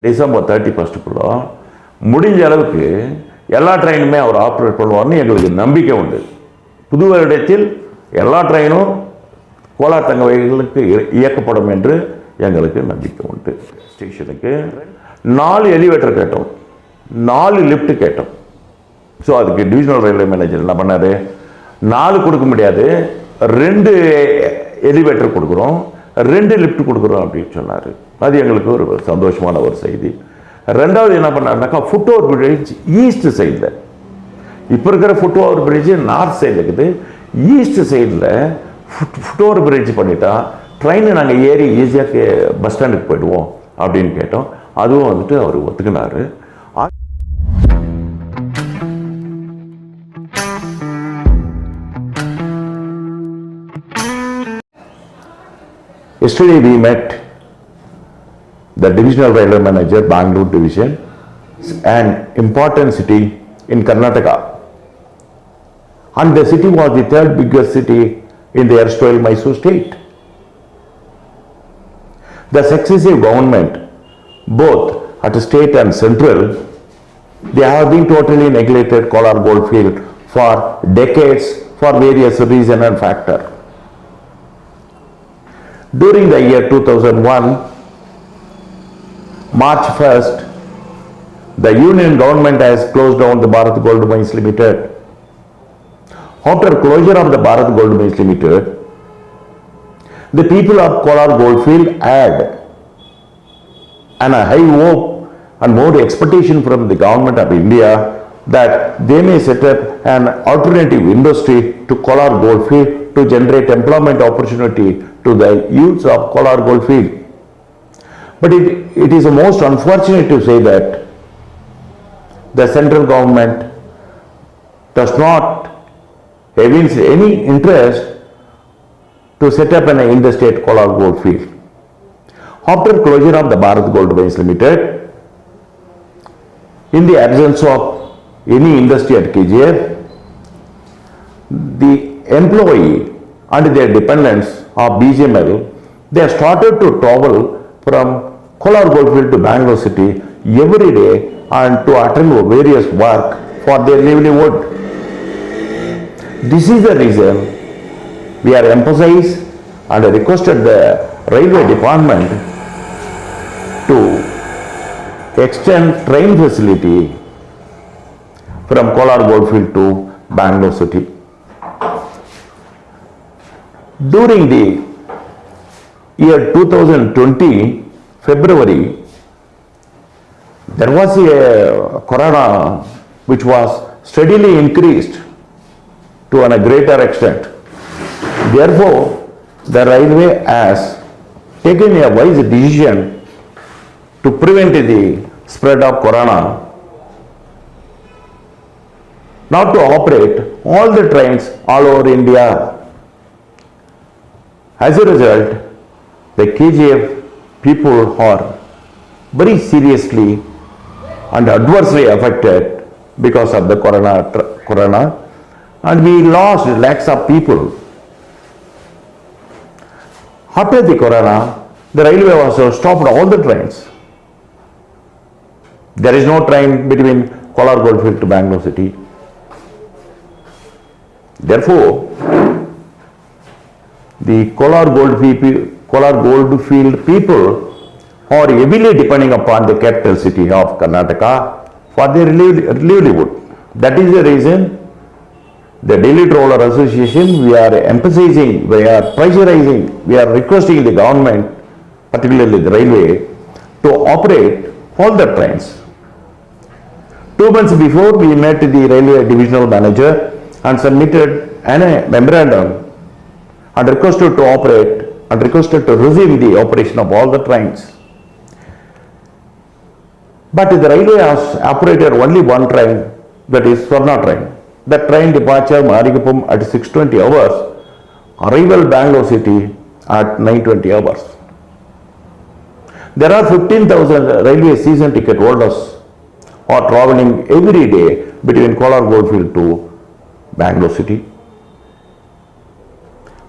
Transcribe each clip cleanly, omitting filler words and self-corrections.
December 31st முடிஞ்ச அளவுக்கு எல்லா ட்ரெயினுமே அவர் ஆப்ரேட் பண்ணுவார்னு எங்களுக்கு நம்பிக்கை உண்டு. புது வருடத்தில் எல்லா ட்ரெயினும் கோலார் தங்க வகைகளுக்கு இயக்கப்படும் என்று எங்களுக்கு நம்பிக்கை உண்டு. ஸ்டேஷனுக்கு 4 எலிவேட்டர் கேட்டோம், 4 லிஃப்ட் கேட்டோம். ஸோ அதுக்கு டிவிஷனல் ரயில்வே மேனேஜர் என்ன பண்ணார், 4 கொடுக்க முடியாது, 2 எலிவேட்டர் கொடுக்குறோம், 2 லிஃப்ட் கொடுக்குறோம் அப்படின்னு சொன்னார். அது எங்களுக்கு ஒரு சந்தோஷமான ஒரு செய்தி. ரெண்டாவது என்ன பண்ணாருனாக்கா, ஃபுட் ஓவர் பிரிட்ஜ் ஈஸ்ட் சைடில், இப்போ இருக்கிற ஃபுட் ஓவர் பிரிட்ஜ் நார்த் சைடில் இருக்குது, ஈஸ்ட் சைடில் ஃபுட் ஓவர் பிரிட்ஜ் பண்ணிட்டா ட்ரெயினை நாங்கள் ஏறி ஈஸியாக பஸ் ஸ்டாண்டுக்கு போயிடுவோம் அப்படின்னு கேட்டோம். அதுவும் வந்துட்டு அவர் ஒத்துக்கினார். Yesterday we met the divisional railway manager, Bangalore division, an important city in Karnataka, and the city was the 3rd biggest city in the erstwhile Mysore state. The successive government, both at state and central, they have been totally neglected Kolar Goldfield for decades for various reasons and factors. During the year 2001, March 1st, the Union government has closed down the Bharat Gold Mines Limited. After closure of the Bharat Gold Mines Limited, the people of Kolar Goldfield had a high hope and more expectation from the government of India that they may set up an alternative industry to Kolar Goldfield to generate employment opportunity to the youths of Kolar Goldfield. But it is most unfortunate to say that the central government does not evince any interest to set up an industry at Kolar Goldfield. After closure of the Bharat Gold Mines Limited, in the absence of any industry at KGF, the employee and their dependents of BGML, they have started to travel from Kolar Goldfield to Bangalore city every day and to attend various work for their livelihood. This is the reason we are emphasized and requested the railway department to extend train facility from Kolar Goldfield to Bangalore city. During the year 2020, February, there was a corona which was steadily increased to a greater extent. Therefore, the railway has taken a wise decision to prevent the spread of corona, not to operate all the trains all over India. As a result, the KGF people are very seriously and adversely affected because of the corona, and we lost lakhs of people. After the corona, the railway was stopped all the trains. There is no train between Kolar Goldfield to Bangalore city. Therefore, the Kolar Goldfield people are heavily depending upon the capital city of Karnataka for their livelihood. That is the reason the Delhi Traveller Association, we are emphasizing, we are pressurizing, we are requesting the government, particularly the railway, to operate all the trains. 2 months before, we met the railway divisional manager and submitted a memorandum and requested to operate and requested to resume the operation of all the trains. But the railway has operated only one train, that is Swarna train. The train departure Marigapum at 6:20 hours, arrival Bangalore city at 9:20 hours. There are 15,000 railway season ticket holders are traveling every day between Kolar Goldfield to Bangalore city.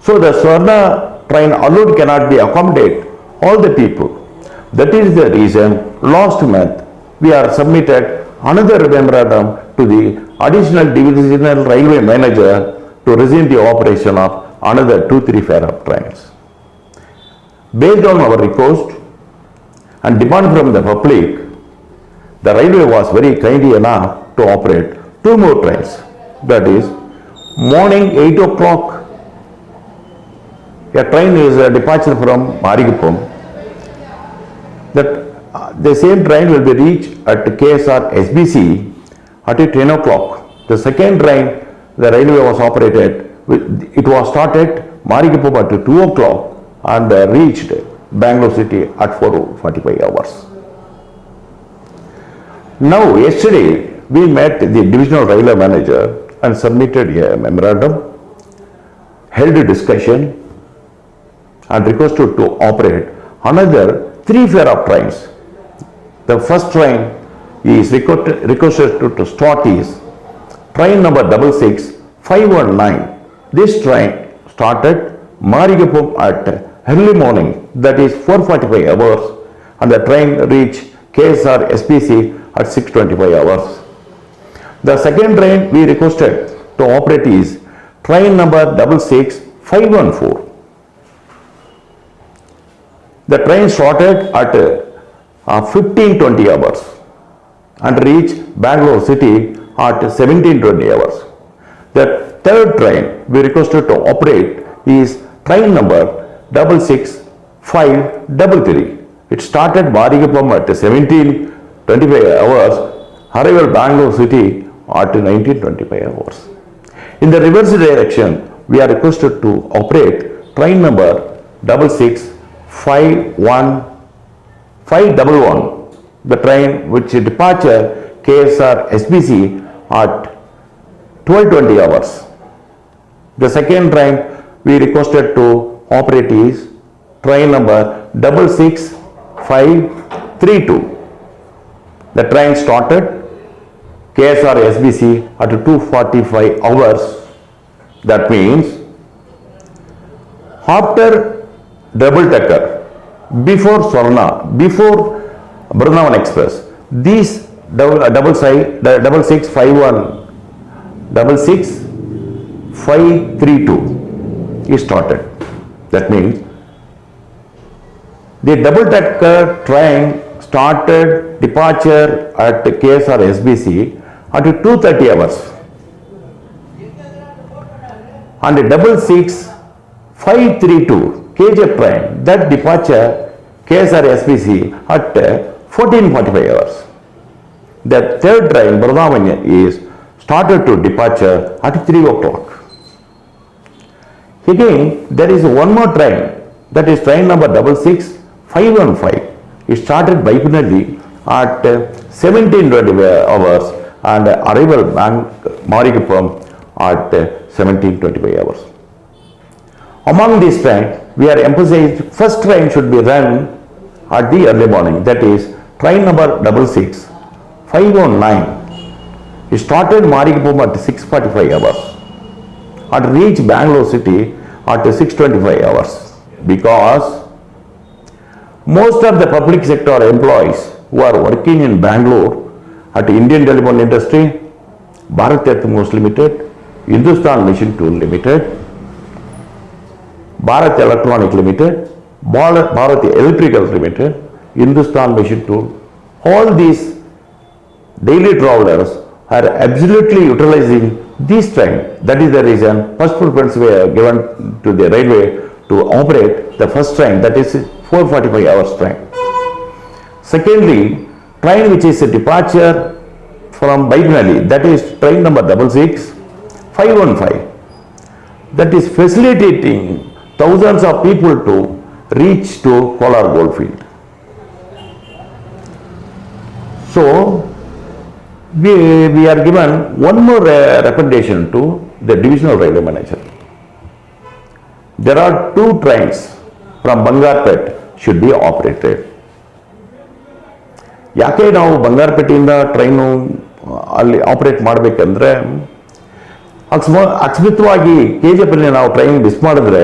So the Swarna train alone cannot be accommodate all the people. That is the reason last month we are submitted another memorandum to the additional divisional railway manager to resume the operation of another 2-3 fare-up trains. Based on our request and demand from the public, the railway was very kindly enough to operate 2 more trains. That is, morning 8 o'clock, a train is a departure from Marigapum. That the same train will be reached at KSR SBC at 10 o'clock. The second train, the railway was operated, it was started Marigapum at 2 o'clock and reached Bangalore city at 4:45 hours. Now, yesterday, we met the divisional railway manager and submitted a memorandum, held a discussion and requested to operate another 3 fare-up trains. The first train is requested to start is train number 66519. This train started Marigapum at early morning, that is 4:45 hours, and the train reached KSR SPC at 6:25 hours. The second train we requested to operate is train number 66514. The train started at 15:20 hours and reached Bangalore city at 17:20 hours. The third train we requested to operate is train number 66533. It started Marigapum at 17:25 hours, arrival Bangalore city at 19:25 hours. In the reverse direction, we are requested to operate train number 66511, the train which departure KSR SBC at 12:20 hours. The second train we requested to operate is train number 66532. The train started KSR SBC at 2:45 hours. That means after double decker, before Swarna, before Brindavan Express, these 66532 is started. That means the double decker train started departure at KSR SBC at 2:30 hours, and the 66532 KGF train, that departure KSR SBC at 14:45 hours. The third train, Brindavan, is started to departure at 3 o'clock. Again, there is one more train, that is train number 66515. It started bifinally at 17:20 hours and arrival Marigapum at 17:25 hours. Among these trains, we are emphasizing first train should be run at the early morning, that is train number 66519. It started Marigapum at 6:45 hours and reached Bangalore city at 6:25 hours, because most of the public sector employees who are working in Bangalore at Indian Telephone Industry, Bharat Earthmovers Limited, Hindustan Machine Tool Limited, Bharat Electronic Limited, Bharat Electrical Limited, Hindustan Machine Tool, all these daily travelers are absolutely utilizing this train. That is the reason first preference were given to the railway to operate the first train, that is 4:45 hours train. Secondly, train which is a departure from Baikunali, that is train number 66515, that is facilitating thousands of people to reach to Kolar Goldfield. So, we are given one more recommendation to the divisional railway manager. There are 2 trains from Bangarpet should be operated. ಯಾಕೆ ನಾವು ಬಂಗಾರಪೇಟೆಯಿಂದ train ಅಲ್ಲಿ operate ಮಾಡಬೇಕಂದ್ರೆ, ಅಕಸ್ಮಿತವಾಗಿ KGF ಅಲ್ಲಿ ನಾವು train miss ಮಾಡಿದ್ರೆ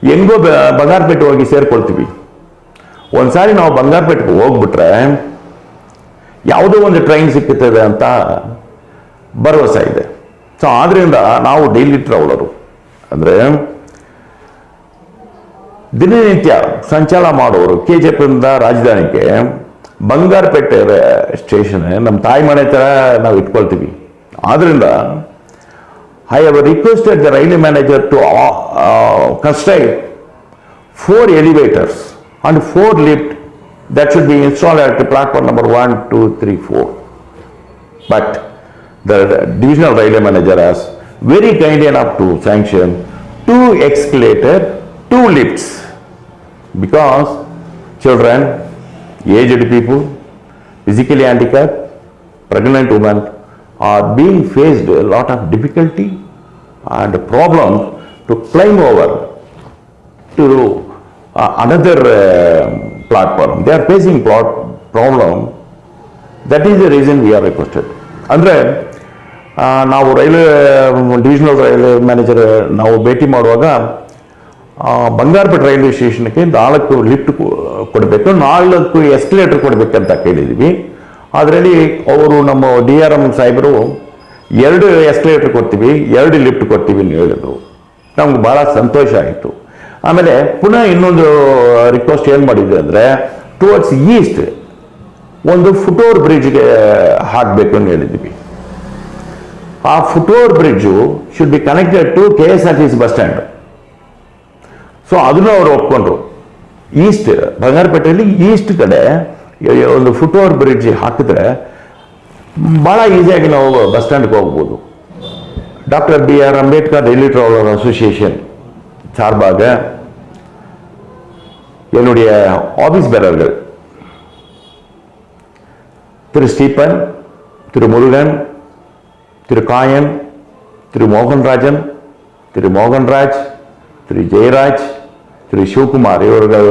ಹೆಂಗೋ ಬಂಗಾರಪೇಟೆ ಹೋಗಿ ಸೇರ್ಕೊಳ್ತೀವಿ. ಒಂದ್ಸಾರಿ ನಾವು ಬಂಗಾರಪೇಟೆಗೆ ಹೋಗ್ಬಿಟ್ರೆ ಯಾವುದೋ ಒಂದು ಟ್ರೈನ್ ಸಿಕ್ಕುತ್ತದೆ ಅಂತ ಭರವಸೆ ಇದೆ. ಸೊ ಆದ್ರಿಂದ ನಾವು ಡೈಲಿ ಟ್ರಾವೆಲರು ಅಂದರೆ ದಿನನಿತ್ಯ ಸಂಚಾರ ಮಾಡೋರು KGF ಇಂದ ರಾಜಧಾನಿಗೆ ಬಂಗಾರಪೇಟೆ ಸ್ಟೇಷನ್ ನಮ್ಮ ತಾಯಿ ಮನೆ ಥರ ನಾವು ಇಟ್ಕೊಳ್ತೀವಿ. ಆದ್ರಿಂದ I have requested the railway manager to construct 4 elevators and 4 lifts that should be installed at the platform number 1, 2, 3, 4. But the divisional railway manager has very kind enough to sanction 2 escalators, 2 lifts, because children, aged people, physically handicapped, pregnant women are being faced a lot of difficulty and problems to climb over to another platform. They are facing problem. That is the reason we are requested. ಅಂದರೆ ನಾವು railway divisional railway manager ನಾವು ಭೇಟಿ ಮಾಡುವಾಗ Bangarpet railway ಸ್ಟೇಷನ್ಗೆ 4 lift ಕೊಡಬೇಕು, 4 escalator ಕೊಡಬೇಕಂತ ಕೇಳಿದ್ವಿ. ಅದರಲ್ಲಿ ಅವರು ನಮ್ಮ DRM ಸಾಹೇಬರು 2 ಎಸ್ಕಲೇಟರ್ ಕೊಡ್ತೀವಿ, 2 ಲಿಫ್ಟ್ ಕೊಡ್ತೀವಿ ಅಂತ ಹೇಳಿದ್ರು. ನಮ್ಗೆ ಭಾಳ ಸಂತೋಷ ಆಯಿತು. ಆಮೇಲೆ ಪುನಃ ಇನ್ನೊಂದು ರಿಕ್ವೆಸ್ಟ್ ಏನು ಮಾಡಿದ್ವಿ ಅಂದರೆ ಟುವರ್ಡ್ಸ್ ಈಸ್ಟ್ ಒಂದು ಫುಟ್ಓವರ್ ಬ್ರಿಡ್ಜ್ಗೆ ಹಾಕಬೇಕು ಅಂತ ಹೇಳಿದ್ವಿ. ಆ foot over bridge should be connected to KSRTC bus stand. So ಅದನ್ನು ಅವರು ಒಪ್ಕೊಂಡ್ರು. ಈಸ್ಟ್ ಬಂಗಾರಪೇಟೆಯಲ್ಲಿ ಈಸ್ಟ್ ಕಡೆ ಒಂದು ಫುಟ್ಓವರ್ ಬ್ರಿಡ್ಜ್ ಹಾಕಿದ್ರೆ ಭಾಳ ಈಸಿಯಾಗಿ ನಾವು ಬಸ್ ಸ್ಟ್ಯಾಂಡ್ಗೆ ಹೋಗ್ಬೋದು. Dr. B.R. Ambedkar daily traveller association சார்பாக என்னுடைய ஆபீஸ் பேரர்கள் திரு ஸ்டீபன், திரு முருகன், திரு காயன், திரு மோகன்ராஜன், திரு மோகன்ராஜ், திரு ஜெயராஜ், திரு சிவகுமார் இவர்கள்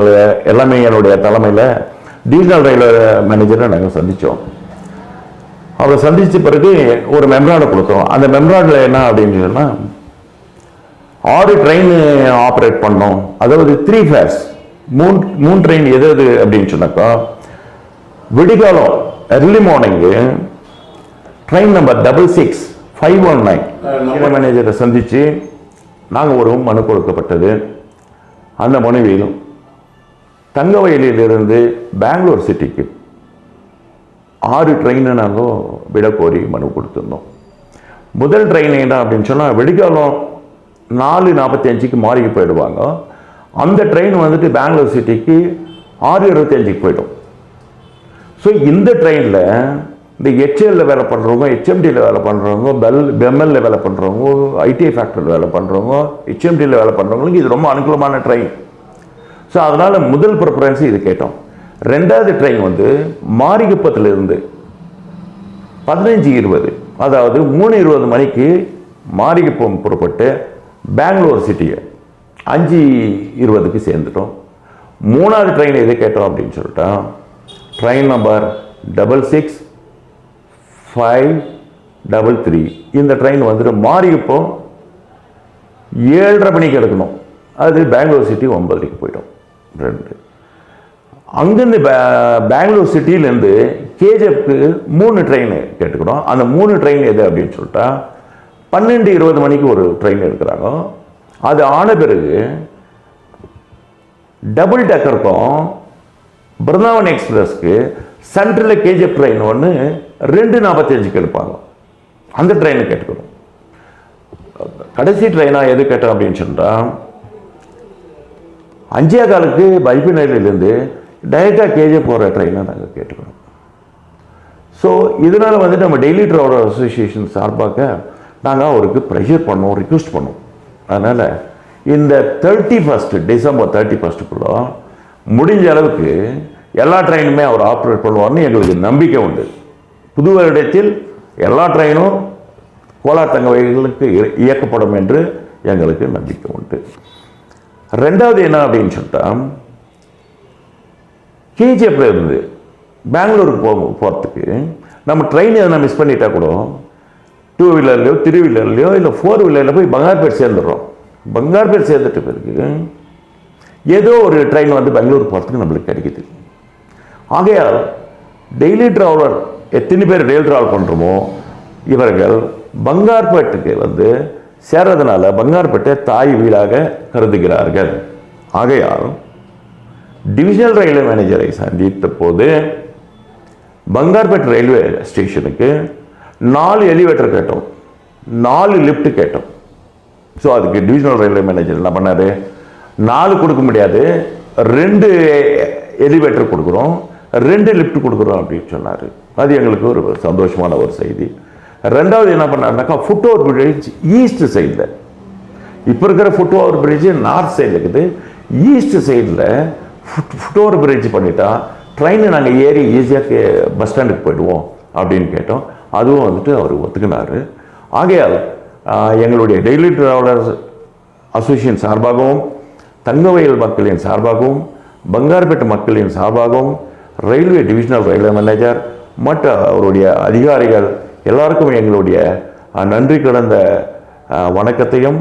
எல்லாமே என்னுடைய தலைமையில் டிவிஷனல் ரயில்வே மேனேஜரை நாங்கள் சந்தித்தோம். அவரை சந்தித்த பிறகு ஒரு மெம்ராய்டு கொடுத்தோம். அந்த மெம்ராய்டில் என்ன அப்படின்னு சொன்னால் 6 ட்ரெயின் ஆப்ரேட் பண்ணோம். அதாவது 3 ஃபேர்ஸ், 3 ட்ரெயின் எது எது அப்படின்னு சொன்னாக்கா விடிகாலம் early மார்னிங்கு ட்ரெயின் நம்பர் 66519 மேனேஜரை சந்தித்து நாங்கள் ஒரு மனு கொடுக்கப்பட்டது. அந்த மனுவில் தங்கவயலிலிருந்து பெங்களூர் சிட்டிக்கு 6 ட்ரெயினை நாங்கள் விட கோரி மனு கொடுத்துருந்தோம். முதல் ட்ரெயின் என்ன அப்படின்னு சொன்னால் வெடிகாலம் 4:45க்கு மாறிக்கு போயிடுவாங்க. அந்த ட்ரெயின் வந்துட்டு பெங்களூர் சிட்டிக்கு 6:25க்கு போயிடும். ஸோ இந்த ட்ரெயினில் இந்த HLல வேலை பண்ணுறவங்க, HMDல வேலை பண்ணுறவங்க, பெம்எல்ல வேலை பண்ணுறவங்க, ITI ஃபேக்டரியில் வேலை பண்ணுறவங்க, HMDல வேலை பண்ணுறவங்களுக்கு இது ரொம்ப அனுகூலமான ட்ரெயின். ஸோ அதனால் முதல் ப்ரிஃபரன்ஸ் இது கேட்டோம். 2வது ட்ரெயின் வந்து மாரிகுப்பத்திலிருந்து 15:20, அதாவது 3:20 மணிக்கு மாரிகுப்பம் புறப்பட்டு பெங்களூர் சிட்டியை 5:20க்கு சேர்ந்துட்டோம். 3வது ட்ரெயின் எது கேட்டோம் அப்படின்னு சொல்லிட்டா ட்ரெயின் நம்பர் 66533. இந்த ட்ரெயின் வந்துட்டு மாரிகுப்பம் 7:30 மணிக்கு எடுக்கணும். அது பெங்களூர் சிட்டி 9:00க்கு போயிட்டோம். 2 அங்கேருந்து பெங்களூர் சிட்டியிலேருந்து KGFக்கு 3 ட்ரெயின் கேட்டுக்கிறோம். அந்த 3 ட்ரெயின் எது அப்படின்னு சொல்லிட்டா 12:20 மணிக்கு ஒரு ட்ரெயின் எடுக்கிறாங்க. அது ஆன பிறகு டபுள் டக்கருக்கும் பிருந்தாவன் எக்ஸ்பிரஸ்க்கு சென்ட்ரலில் KGF ட்ரெயின் ஒன்று 2:45க்கு எடுப்பாங்க. அந்த ட்ரெயினை கேட்டுக்கிறோம். கடைசி ட்ரெயினாக எது கேட்டோம் அப்படின்னு சொன்னால் 5:15க்கு பைபிநகரிலிருந்து டைரெக்டாக KGF போகிற ட்ரெயினை நாங்கள் கேட்டுக்கிறோம். ஸோ இதனால் வந்துட்டு நம்ம டெய்லி ட்ராவலர் அசோசியேஷன் சார்பாக நாங்கள் அவருக்கு ப்ரெஷர் பண்ணோம், ரிக்வெஸ்ட் பண்ணோம். அதனால் இந்த 31 டிசம்பர் 31க்குள்ள முடிஞ்ச அளவுக்கு எல்லா ட்ரெயினுமே அவர் ஆப்ரேட் பண்ணுவார்னு எங்களுக்கு நம்பிக்கை உண்டு. புது வருடத்தில் எல்லா ட்ரெயினும் கோலார் தங்க வகைகளுக்கு இயக்கப்படும் என்று எங்களுக்கு நம்பிக்கை உண்டு. 2வது என்ன அப்படின்னு சொல்லிட்டா KGFல இருந்து பெங்களூருக்கு போகிறதுக்கு நம்ம ட்ரெயின் எதனா மிஸ் பண்ணிட்டா கூட 2 வீலர்லையோ 3 வீலர்லையோ இல்லை 4 வீலரில் போய் பங்கார்பேட் சேர்ந்துடுறோம். பங்கார்பேட் சேர்ந்துட்ட பிறகு ஏதோ ஒரு ட்ரெயின் வந்து பெங்களூர் போகிறதுக்கு நம்மளுக்கு கிடைக்குது. ஆகையால் டெய்லி ட்ராவலர் எத்தனை பேர் டெய்லி ட்ராவல் பண்ணுறோமோ இவர்கள் பங்கார்பேட்டுக்கு வந்து சேர்றதுனால பங்கார்பேட்டை தாய் வீடாக கருதுகிறார்கள். ஆகையால் டிவிஷனல் ரயில்வே மேனேஜரை சந்தித்த போது பங்கார்பேட் ரயில்வே ஸ்டேஷனுக்கு 4 எலிவேட்டர் கேட்டோம், 4 லிஃப்ட் கேட்டோம். ஸோ அதுக்கு டிவிஷனல் ரயில்வே மேனேஜர் என்ன பண்ணாரு, 4 கொடுக்க முடியாது, 2 எலிவேட்டர் கொடுக்குறோம், 2 லிஃப்ட் கொடுக்குறோம் அப்படின்னு சொன்னார். அது எங்களுக்கு ஒரு சந்தோஷமான ஒரு செய்தி. ரெண்டாவது என்ன பண்ணாருனாக்கா, ஃபுட் ஓவர் பிரிட்ஜ் ஈஸ்ட் சைடில், இப்போ இருக்கிற ஃபுட் ஓவர் பிரிட்ஜ் நார்த் சைடில் இருக்குது, ஈஸ்ட் சைடில் ஃபுட் ஓவர் பிரிட்ஜ் பண்ணிட்டா ட்ரெயினை நாங்கள் ஏறி ஈஸியாக பஸ் ஸ்டாண்டுக்கு போயிடுவோம் அப்படின்னு கேட்டோம். அதுவும் வந்துட்டு அவர் ஒத்துக்கினார். ஆகையால் எங்களுடைய டெய்லி ட்ராவலர்ஸ் அசோசியேஷன் சார்பாகவும், தங்கவயல் மக்களின் சார்பாகவும், பங்கார்பேட்டு மக்களின் சார்பாகவும், ரயில்வே டிவிஷனல் ரயில்வே மேனேஜர் மற்ற அவருடைய அதிகாரிகள் எல்லாருக்கும் எங்களுடைய நன்றி கலந்த வணக்கத்தையும்